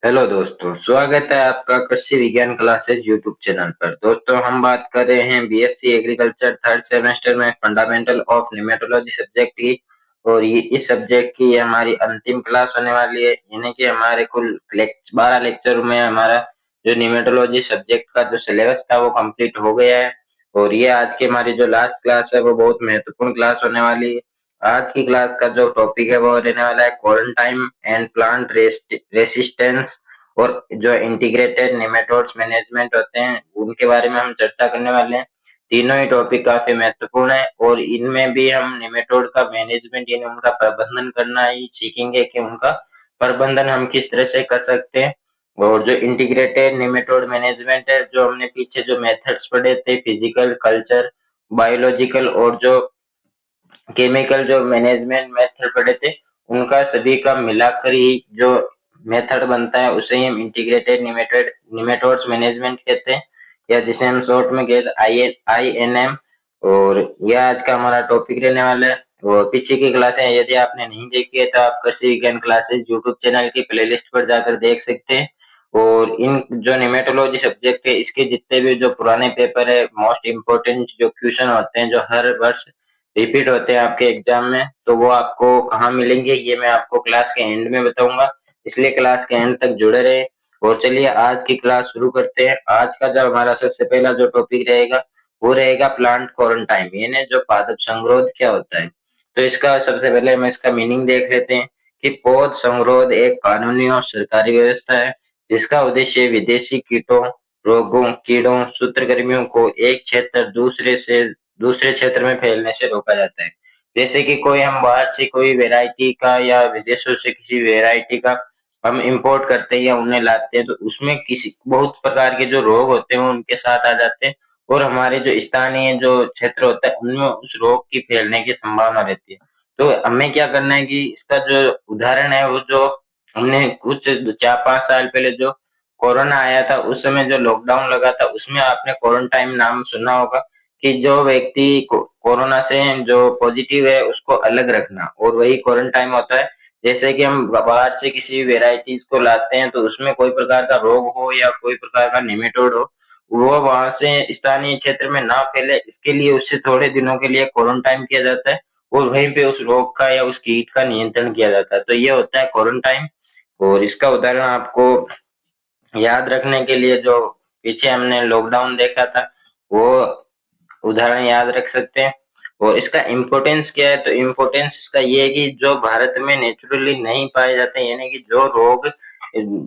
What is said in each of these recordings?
Hello दोस्तों, स्वागत है आपका कृषि विज्ञान क्लासेस यूट्यूब चैनल पर। दोस्तों, हम बात कर रहे हैं बीएससी एग्रीकल्चर थर्ड सेमेस्टर में फंडामेंटल ऑफ निमेटोलॉजी सब्जेक्ट की। और ये इस सब्जेक्ट की हमारी अंतिम क्लास होने वाली है, यानी कि हमारे कुल 12 लेक्चर में हमारा जो निमेटोलॉजी सब्जेक्ट का जो सिलेबस था वो कंप्लीट हो गया है। और ये आज की हमारी जो लास्ट क्लास है वो बहुत महत्वपूर्ण क्लास होने वाली है। आज की क्लास का जो टॉपिक है वो रहने वाला है क्वारंटाइन एंड प्लांट रेसिस्टेंस। और जो इंटीग्रेटेड नेमेटोड्स मैनेजमेंट होते हैं उनके बारे में हम चर्चा करने वाले हैं। तीनों ही टॉपिक काफी महत्वपूर्ण है और इनमें भी हम नेमेटोड का मैनेजमेंट यानी उनका प्रबंधन करना ही सीखेंगे कि उनका प्रबंधन हम किस तरह से कर सकते हैं। और जो इंटीग्रेटेड नेमेटोड मैनेजमेंट है, जो हमने पीछे जो मेथड्स पढ़े थे, फिजिकल, कल्चर, बायोलॉजिकल और जो केमिकल जो मैनेजमेंट मेथड पढ़े थे, उनका सभी का मिलाकर ही जो मेथड बनता है उसे ही हम इंटीग्रेटेड निमेटोड्स मैनेजमेंट कहते हैं, या जिसे हम शॉर्ट में कहते हैं INM। और यह आज का हमारा टॉपिक रहने वाला है। और पीछे की क्लासें यदि आपने नहीं देखी है तो आप कृषि विज्ञान क्लासेस यूट्यूब चैनल की प्लेलिस्ट पर जाकर देख सकते हैं। और इन जो निमेटोलॉजी सब्जेक्ट है इसके जितने भी जो पुराने पेपर है, मोस्ट इम्पोर्टेंट जो क्वेश्चन होते हैं जो हर वर्ष रिपीट होते हैं आपके एग्जाम में, तो वो आपको कहाँ मिलेंगे ये मैं आपको क्लास के एंड में बताऊंगा। इसलिए क्लास के एंड तक जुड़े रहे। और चलिए आज की क्लास शुरू करते हैं। आज का जो हमारा सबसे पहला जो टॉपिक रहेगा वो रहेगा प्लांट क्वारंटाइन, यानी जो पादप संगरोध क्या होता है। तो इसका सबसे पहले हम इसका मीनिंग देख लेते हैं कि पौध संगरोध एक कानूनी और सरकारी व्यवस्था है जिसका उद्देश्य विदेशी कीटों, रोगों, कीड़ों, सूत्रकृमियों को एक क्षेत्र दूसरे क्षेत्र में फैलने से रोका जाता है। जैसे कि कोई हम बाहर से कोई वैरायटी का या विदेशों से किसी वैरायटी का हम इंपोर्ट करते हैं या उन्हें लाते हैं, तो उसमें किसी बहुत प्रकार के जो रोग होते हैं वो उनके साथ आ जाते हैं। और हमारे जो स्थानीय जो क्षेत्र होता है उनमें उस रोग की फैलने की संभावना रहती है। तो हमें क्या करना है कि इसका जो उदाहरण है वो जो हमने कुछ 4-5 साल पहले जो कोरोना आया था उस समय जो लॉकडाउन लगा था उसमें आपने क्वारंटाइन नाम सुना होगा कि जो व्यक्ति कोरोना से जो पॉजिटिव है उसको अलग रखना, और वही क्वारंटाइन होता है। जैसे कि हम बाहर से किसी वेराइटीज को लाते हैं तो उसमें कोई प्रकार का रोग हो या कोई प्रकार का निमेटोड हो, वो वहां से स्थानीय क्षेत्र में ना फैले इसके लिए उससे थोड़े दिनों के लिए क्वारंटाइन किया जाता है। और वहीं पे उस रोग का या उस कीट का नियंत्रण किया जाता है, तो ये होता है क्वारंटाइन। और इसका उदाहरण आपको याद रखने के लिए जो पीछे हमने लॉकडाउन देखा था वो उदाहरण याद रख सकते हैं। और इसका इम्पोर्टेंस क्या है, तो इम्पोर्टेंस इसका ये है कि जो भारत में नेचुरली नहीं पाए जाते, यानी कि जो रोग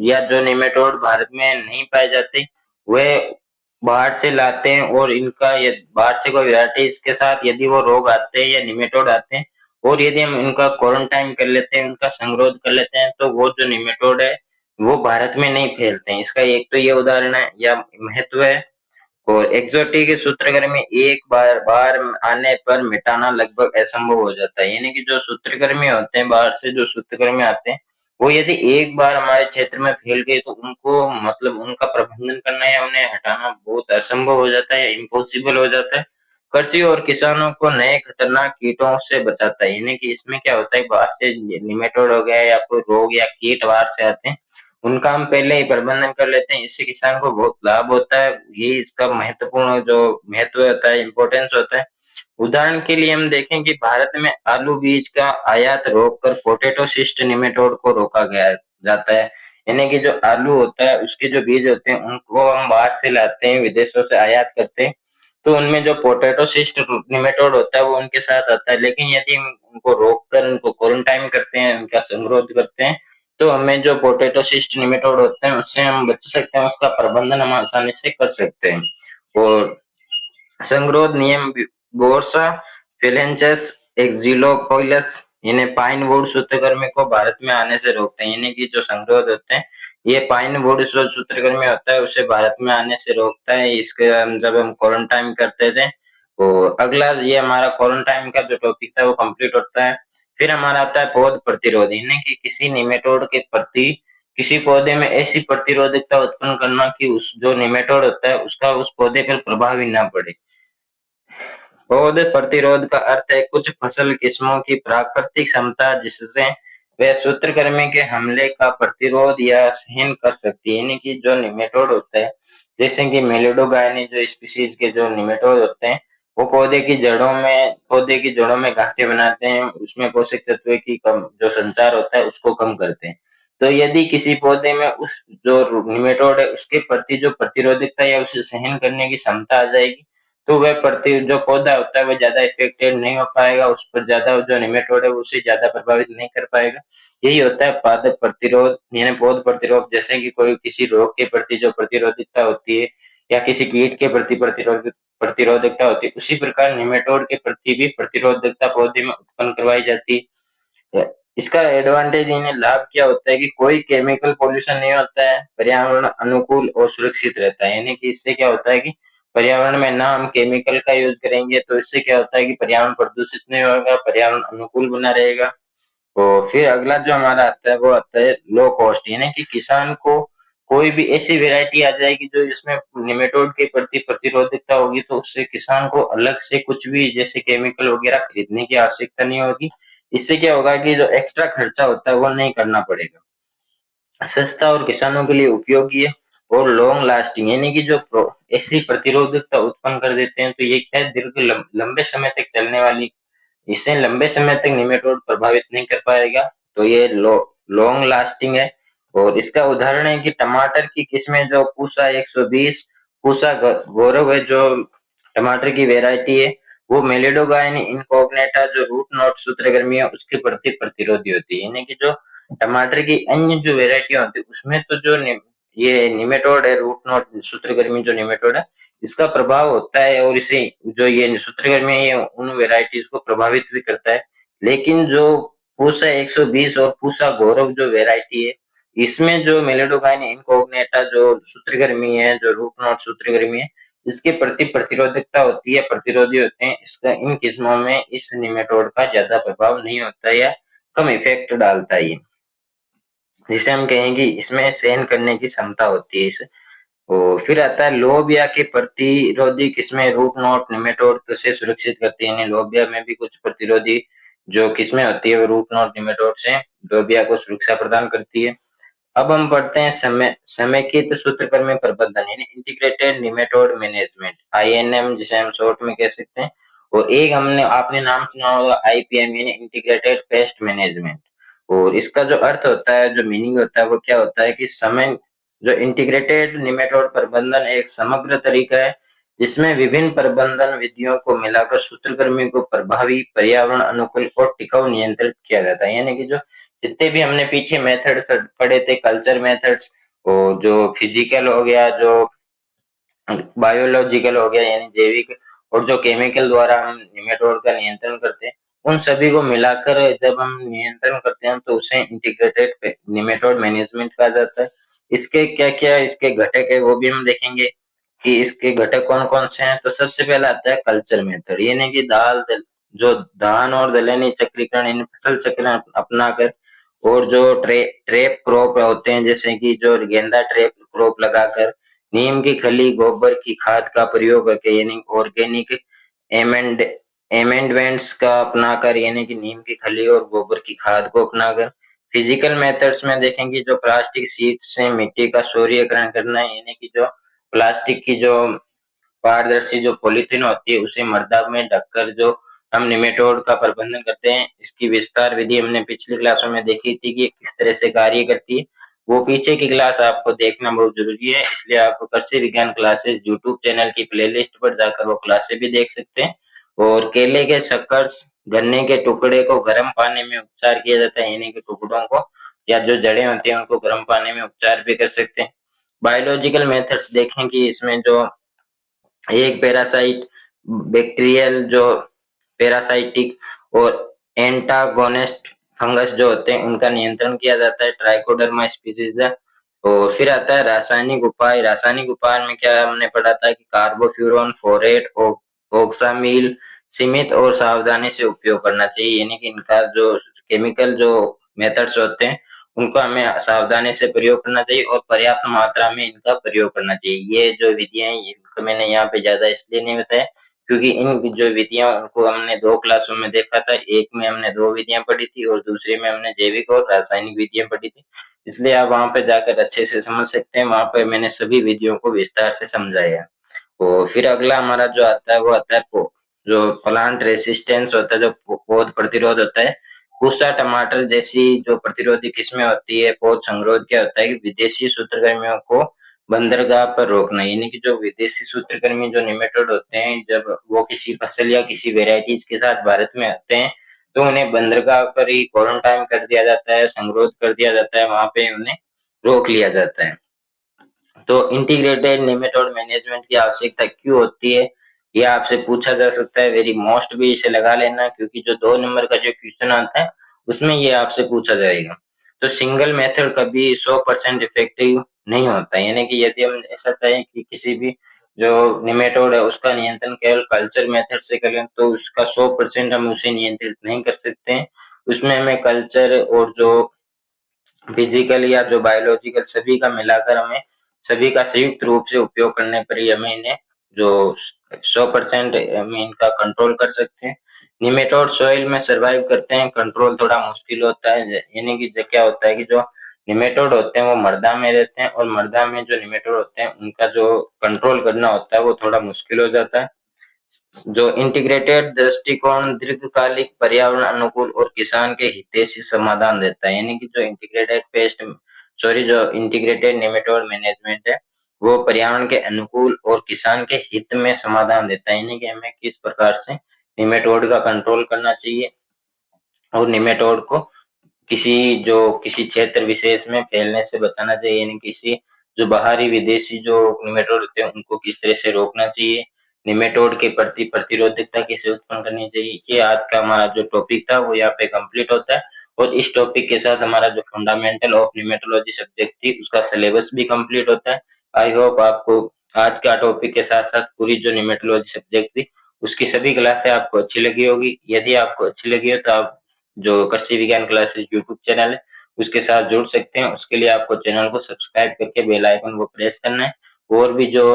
या जो निमेटोड भारत में नहीं पाए जाते वे बाहर से लाते हैं। और इनका ये बाहर से कोई वैरायटी इसके साथ यदि वो रोग आते हैं या निमेटोड आते हैं और यदि हम इनका क्वारंटाइन कर लेते हैं, उनका संरोध कर लेते हैं, तो वो जो निमेटोड है वो भारत में नहीं फैलते हैं। इसका एक तो ये उदाहरण है या महत्व है। और एक्सोटिक सूत्रकृमि एक बार बाहर आने पर मिटाना लगभग असंभव हो जाता है, यानी कि जो सूत्रकृमि होते हैं बाहर से जो सूत्रकृमि आते हैं वो यदि एक बार हमारे क्षेत्र में फैल गए तो उनको मतलब उनका प्रबंधन करना या उन्हें हटाना बहुत असंभव हो जाता है, इम्पॉसिबल हो जाता है। कृषि और किसानों को नए खतरनाक कीटों से बचाता है, यानी कि इसमें क्या होता है बाहर से निमेटोड हो गया या कोई रोग या कीट बाहर से आते हैं, उनका हम पहले ही प्रबंधन कर लेते हैं, इससे किसान को बहुत लाभ होता है। ये इसका महत्वपूर्ण जो महत्व होता है, इम्पोर्टेंस होता है। उदाहरण के लिए हम देखें कि भारत में आलू बीज का आयात रोककर पोटैटो सिस्ट निमेटोड को रोका गया जाता है। यानी कि जो आलू होता है उसके जो बीज होते हैं उनको हम बाहर से लाते हैं, विदेशों से आयात करते हैं, तो उनमें जो पोटैटो सिस्ट निमेटोड होता है वो उनके साथ आता है। लेकिन यदि हम उनको रोककर उनको क्वारंटाइन करते हैं, उनका संरोध करते हैं, तो हमें जो पोटैटो सिस्ट निमेटोड होते हैं उससे हम बच सकते हैं, उसका प्रबंधन हम आसानी से कर सकते हैं। और संगरोध नियम बोर्सा फिलेंचस एक्जिलोपोइलस इन्हें पाइन वुड सूत्रकृमि को भारत में आने से रोकते हैं, यानी कि जो संगरोध होते हैं ये पाइन वुड सूत्रकृमि होता है उसे भारत में आने से रोकता है। इसके जब हम क्वारंटाइन करते थे, तो अगला ये हमारा क्वारंटाइन का जो टॉपिक था वो कंप्लीट होता है। फिर हमारा आता है पौध प्रतिरोध, यानी कि किसी निमेटोड के प्रति किसी पौधे में ऐसी प्रतिरोधकता उत्पन्न करना कि उस जो निमेटोड होता है उसका उस पौधे पर प्रभाव ही ना पड़े। पौध प्रतिरोध का अर्थ है कुछ फसल किस्मों की प्राकृतिक क्षमता जिससे वह सूत्रकृमि के हमले का प्रतिरोध या सहन कर सकती है। यानी कि जो निमेटोड होता है, जैसे कि मेलिडोगायनी जो स्पीशीज के जो निमेटोड होते हैं, वो पौधे की जड़ों में गांठें बनाते हैं, उसमें पोषक तत्व की कम जो संचार होता है उसको कम करते हैं। तो यदि किसी पौधे में उस जो निमेटोड है उसके प्रति जो प्रतिरोधकता या उसे सहन करने की क्षमता आ जाएगी, तो वह प्रति जो पौधा होता है वह ज्यादा इफेक्टेड नहीं हो पाएगा, उस पर ज्यादा जो निमेटोड है उसे ज्यादा प्रभावित नहीं कर पाएगा। यही होता है पादप प्रतिरोध यानी पौध प्रतिरोध। जैसे कि कोई किसी रोग के प्रति जो प्रतिरोधकता होती है या किसी कीट के प्रति प्रतिरोधकता होती है, उसी प्रकार निमेटोड के प्रति भी प्रतिरोधकता पौधे में उत्पन्न करवाई जाती है। इसका एडवांटेज यानी लाभ क्या होता है कि कोई केमिकल पॉल्यूशन नहीं होता है, पर्यावरण अनुकूल और सुरक्षित रहता है। यानी कि इससे क्या होता है कि पर्यावरण में ना हम केमिकल का यूज करेंगे, तो इससे क्या होता है कि पर्यावरण प्रदूषित नहीं होगा, पर्यावरण अनुकूल बना रहेगा। तो फिर अगला जो हमारा आता है वो आता है लो कॉस्ट, यानी कि किसान को कोई भी ऐसी वेरायटी आ जाएगी जो इसमें निमेटोड के प्रति प्रतिरोधकता होगी, तो उससे किसान को अलग से कुछ भी जैसे केमिकल वगैरह खरीदने की आवश्यकता नहीं होगी। इससे क्या होगा कि जो एक्स्ट्रा खर्चा होता है वो नहीं करना पड़ेगा, सस्ता और किसानों के लिए उपयोगी है और लॉन्ग लास्टिंग, यानी कि जो ऐसी प्रतिरोधकता उत्पन्न कर देते हैं, तो ये क्या है दीर्घ लंबे समय तक चलने वाली, इससे लंबे समय तक निमेटोड प्रभावित नहीं कर पाएगा। तो ये लॉन्ग लास्टिंग है। और इसका उदाहरण है कि टमाटर की किस्में जो पूसा 120, पूसा गौरव है जो टमाटर की वेरायटी है, वो मेलिडोगाइन इनकॉग्नेटा जो रूट नॉट सूत्रकृमि है उसके प्रति प्रतिरोधी होती है। यानी कि जो टमाटर की अन्य जो वेरायटी होती है उसमें तो जो ये निमेटोड है रूट नॉट सूत्रकृमि जो निमेटोड है इसका प्रभाव होता है, और इसे जो ये सूत्रकृमि है ये उन वेराइटीज को प्रभावित भी करता है। लेकिन जो पूसा 120 और पूसा गौरव जो वेराइटी है, इसमें जो मेलिडोगाइन इनकॉग्नेटा जो सूत्रकृमि है जो रूट नॉट सूत्रकृमि है इसके प्रति प्रतिरोधकता होती है, प्रतिरोधी होते हैं। इसका इन किस्मों में इस निमेटोड का ज्यादा प्रभाव नहीं होता या कम इफेक्ट डालता है, जिसे हम कहेंगे इसमें सहन करने की क्षमता होती है इस। और फिर आता है लोबिया के प्रतिरोधी किस्में रूट नॉट निमेटोड से सुरक्षित करती है। लोबिया में भी कुछ प्रतिरोधी जो किस्में होती है वो रूट नॉट निमेटोड से लोबिया को सुरक्षा प्रदान करती है। अब हम पढ़ते हैं समेकित सूत्रकृमि प्रबंधन यानी इंटीग्रेटेड निमेटोड मैनेजमेंट, आईएनएम जिसे हम शॉर्ट में कह सकते हैं। और एक हमने आपने नाम सुना होगा आईपीएम यानी इंटीग्रेटेड पेस्ट मैनेजमेंट। और इसका जो अर्थ होता है जो मीनिंग होता है वो क्या होता है कि समय जो इंटीग्रेटेड निमेटोड प्रबंधन एक समग्र तरीका है जिसमें विभिन्न प्रबंधन विधियों को मिलाकर सूत्रकृमि को प्रभावी पर्यावरण अनुकूल और टिकाऊ नियंत्रित किया जाता है। यानी कि जो जितने भी हमने पीछे मेथड पढ़े थे कल्चर मेथड्स, और जो फिजिकल हो गया जो बायोलॉजिकल हो गया यानी जैविक, और जो केमिकल द्वारा हम निमेटोड का नियंत्रण करते हैं, उन सभी को मिलाकर जब हम नियंत्रण करते हैं तो उसे इंटीग्रेटेड निमेटोड मैनेजमेंट कहा जाता है। इसके क्या क्या इसके घटक है वो भी हम देखेंगे कि इसके घटक कौन कौन से हैं। तो सबसे पहला आता है कल्चर मेथड, यानी कि जो धान और दलहनी चक्रीकरण इन फसल चक्र अपनाकर, और जो ट्रैप क्रॉप होते हैं जैसे कि जो गेंदा ट्रैप क्रॉप लगाकर, नीम की खली गोबर की खाद का प्रयोग करके यानी ऑर्गेनिक एमेंड एमेंडमेंट्स का अपनाकर, यानी कि नीम की खली और गोबर की खाद को अपनाकर। फिजिकल मेथड्स में देखेंगे जो प्लास्टिक शीट से मिट्टी का सौर्यकरण करना है, यानी कि जो प्लास्टिक की जो पारदर्शी जो पॉलीथीन होती है उसे मृदा में ढककर जो हम निमेटोड का प्रबंधन करते हैं, इसकी विस्तार विधि हमने पिछली क्लासों में देखी थी कि किस तरह से कार्य करती है। वो पीछे की क्लास आपको देखना बहुत जरूरी है, इसलिए आप कृषि विज्ञान क्लासेस यूट्यूब चैनल की प्लेलिस्ट पर जाकर वो क्लासेस भी देख सकते हैं। और केले के शकर्स गन्ने के टुकड़े को गर्म पानी में उपचार किया जाता है, यानी कि टुकड़ों को या जो जड़ें होती हैं उनको गर्म पानी में उपचार भी कर सकते हैं। बायोलॉजिकल मेथड्स देखें कि इसमें जो एक पैरासाइट बैक्टीरियल जो पैरासाइटिक और एंटागोनिस्ट फंगस जो होते हैं उनका नियंत्रण किया जाता है ट्राइकोडर्मा स्पीसीज। और फिर आता है रासायनिक उपाय। रासायनिक उपाय में क्या हमने पढ़ा था कि कार्बोफ्यूरॉन फोरेट ऑक्सामिल सीमित और सावधानी से उपयोग करना चाहिए, यानी कि इनका जो केमिकल जो मेथड्स होते हैं उनको हमें सावधानी से प्रयोग करना चाहिए और पर्याप्त मात्रा में इनका प्रयोग करना चाहिए। ये जो विधियां हैं इनको मैंने यहाँ पे ज्यादा इसलिए नहीं बताया क्योंकि इन जो विधियां उनको हमने 2 क्लासों में देखा था। एक में हमने 2 विधियां पढ़ी थी और दूसरे में हमने जैविक और रासायनिक विधियां पढ़ी थी। इसलिए आप वहां पे जाकर अच्छे से समझ सकते हैं। वहां पे मैंने सभी विधियों को विस्तार से समझाया है। तो फिर अगला हमारा जो आता है वो आता है जो प्लांट रेसिस्टेंस होता है, जो पौध प्रतिरोध होता है। पूसा टमाटर जैसी जो प्रतिरोधी किस्में होती है, पौध संगरोध क्या होता है कि विदेशी सूत्रकृमियों को बंदरगाह पर रोकना, यानी कि जो विदेशी सूत्रकृमि जो निमेटोड होते हैं, जब वो किसी फसल या किसी वेराइटीज के साथ भारत में आते हैं तो उन्हें बंदरगाह पर ही क्वारंटाइन कर दिया जाता है, संगरोध कर दिया जाता है, वहां पे उन्हें रोक लिया जाता है। तो इंटीग्रेटेड नेमेटोड मैनेजमेंट की आवश्यकता क्यों होती है, यह आपसे पूछा जा सकता है। वेरी मोस्ट भी इसे लगा लेना, क्योंकि जो 2 नंबर का जो क्वेश्चन आता है उसमें ये आपसे पूछा जाएगा। तो सिंगल मेथड कभी 100% इफेक्टिव नहीं होता, यानी कि यदि हम ऐसा चाहें कि किसी भी जो निमेटोड है उसका नियंत्रण केवल कल्चर मेथड से करें तो उसका 100% हम उसे नियंत्रित नहीं कर सकते हैं। उसमें हमें कल्चर और जो फिजिकल या जो बायोलॉजिकल सभी का मिलाकर हमें सभी का संयुक्त रूप से उपयोग करने पर ही हमें इन्हें जो 100% हम इनका कंट्रोल कर सकते हैं। निमेटोड सॉइल में सरवाइव करते हैं, कंट्रोल थोड़ा मुश्किल होता है। यानी कि जो क्या होता है कि जो निमेटोड होते हैं वो मृदा में रहते हैं और मृदा में जो निमेटोड होते हैं उनका जो कंट्रोल करना होता है वो थोड़ा मुश्किल हो जाता है। जो इंटीग्रेटेड दृष्टिकोण दीर्घकालिक पर्यावरण अनुकूल और किसान के हितैषी समाधान देता है, यानी कि जो जो इंटीग्रेटेड नेमेटोड मैनेजमेंट है वो पर्यावरण के अनुकूल और किसान के हित में समाधान देता है, यानी कि हमें किस प्रकार से निमेटोड का कंट्रोल करना चाहिए और निमेटोड को किसी क्षेत्र विशेष में फैलने से बचाना चाहिए, यानी किसी जो बाहरी विदेशी जो निमेटोड होते हैं उनको किस तरह से रोकना चाहिए, निमेटोड के प्रति प्रतिरोधकता कैसे उत्पन्न करनी चाहिए। ये आज का हमारा जो टॉपिक था वो यहाँ पे कंप्लीट होता है और इस टॉपिक के साथ हमारा जो फंडामेंटल ऑफ निमेटोलॉजी सब्जेक्ट थी उसका सिलेबस भी कंप्लीट होता है। आई होप आपको आज का टॉपिक के साथ साथ पूरी जो निमेटोलॉजी सब्जेक्ट थी उसकी सभी क्लासें आपको अच्छी लगी होगी। यदि आपको अच्छी लगी हो तो आप जो कृषि विज्ञान क्लासेस यूट्यूब चैनल है उसके साथ जुड़ सकते हैं। उसके लिए आपको चैनल को सब्सक्राइब करके बेल आइकन को प्रेस करना है। और भी जो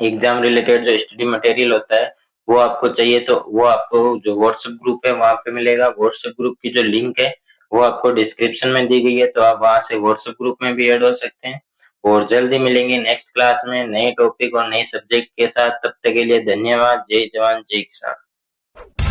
एग्जाम रिलेटेड जो स्टडी मटेरियल होता है वो आपको चाहिए तो वो आपको जो व्हाट्सएप ग्रुप है वहां पे मिलेगा। व्हाट्सएप ग्रुप की जो लिंक है वो आपको डिस्क्रिप्शन में दी गई है, तो आप वहां से व्हाट्सएप ग्रुप में भी ऐड हो सकते हैं। और जल्दी मिलेंगे नेक्स्ट क्लास में नए टॉपिक और नए सब्जेक्ट के साथ। तब तक के लिए धन्यवाद। जय जवान जय किसान।